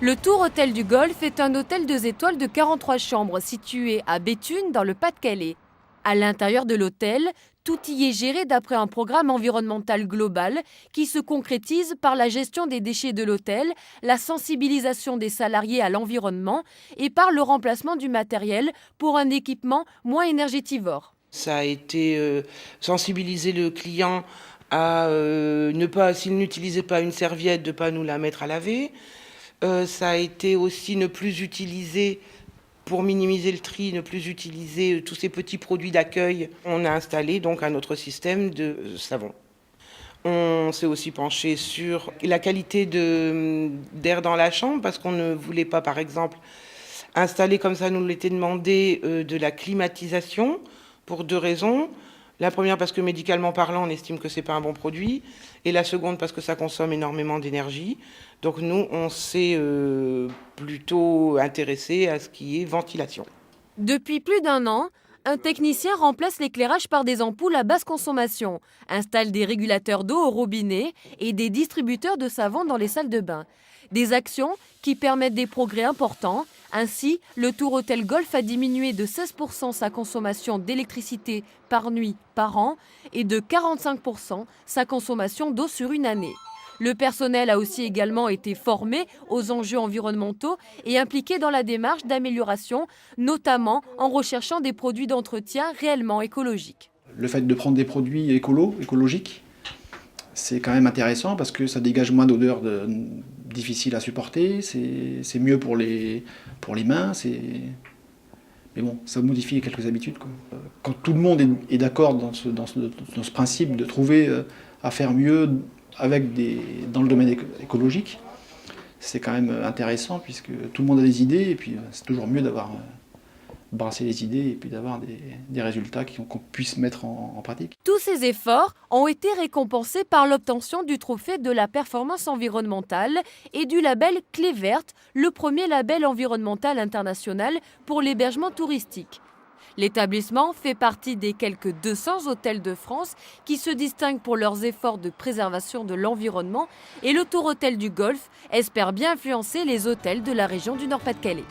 Le Tour Hôtel du Golfe est un hôtel 2 étoiles de 43 chambres situé à Béthune dans le Pas-de-Calais. À l'intérieur de l'hôtel, tout y est géré d'après un programme environnemental global qui se concrétise par la gestion des déchets de l'hôtel, la sensibilisation des salariés à l'environnement et par le remplacement du matériel pour un équipement moins énergétivore. Ça a été sensibiliser le client à ne pas, s'il n'utilisait pas une serviette, de ne pas nous la mettre à laver. Ça a été aussi ne plus utiliser, pour minimiser le tri, ne plus utiliser tous ces petits produits d'accueil. On a installé donc un autre système de savon. On s'est aussi penché sur la qualité d'air dans la chambre parce qu'on ne voulait pas, par exemple, installer comme ça nous l'était demandé de la climatisation pour deux raisons. La première parce que médicalement parlant, on estime que c'est pas un bon produit, et la seconde parce que ça consomme énormément d'énergie. Donc nous, on s'est plutôt intéressé à ce qui est ventilation. Depuis plus d'un an, un technicien remplace l'éclairage par des ampoules à basse consommation, installe des régulateurs d'eau au robinet et des distributeurs de savon dans les salles de bain. Des actions qui permettent des progrès importants. Ainsi, le Tour Hôtel Golfe a diminué de 16% sa consommation d'électricité par nuit par an et de 45% sa consommation d'eau sur une année. Le personnel a aussi également été formé aux enjeux environnementaux et impliqué dans la démarche d'amélioration, notamment en recherchant des produits d'entretien réellement écologiques. Le fait de prendre des produits écologiques, c'est quand même intéressant parce que ça dégage moins d'odeurs difficiles à supporter, c'est mieux pour les mains, mais bon, ça modifie quelques habitudes, quoi. Quand tout le monde est d'accord dans ce principe de trouver à faire mieux dans le domaine écologique, c'est quand même intéressant puisque tout le monde a des idées et puis c'est toujours mieux d'avoir brasser les idées et puis d'avoir des résultats qu'on puisse mettre en pratique. Tous ces efforts ont été récompensés par l'obtention du trophée de la performance environnementale et du label Clé Verte, le premier label environnemental international pour l'hébergement touristique. L'établissement fait partie des quelques 200 hôtels de France qui se distinguent pour leurs efforts de préservation de l'environnement, et le Tour Hôtel du Golfe espère bien influencer les hôtels de la région du Nord-Pas-de-Calais.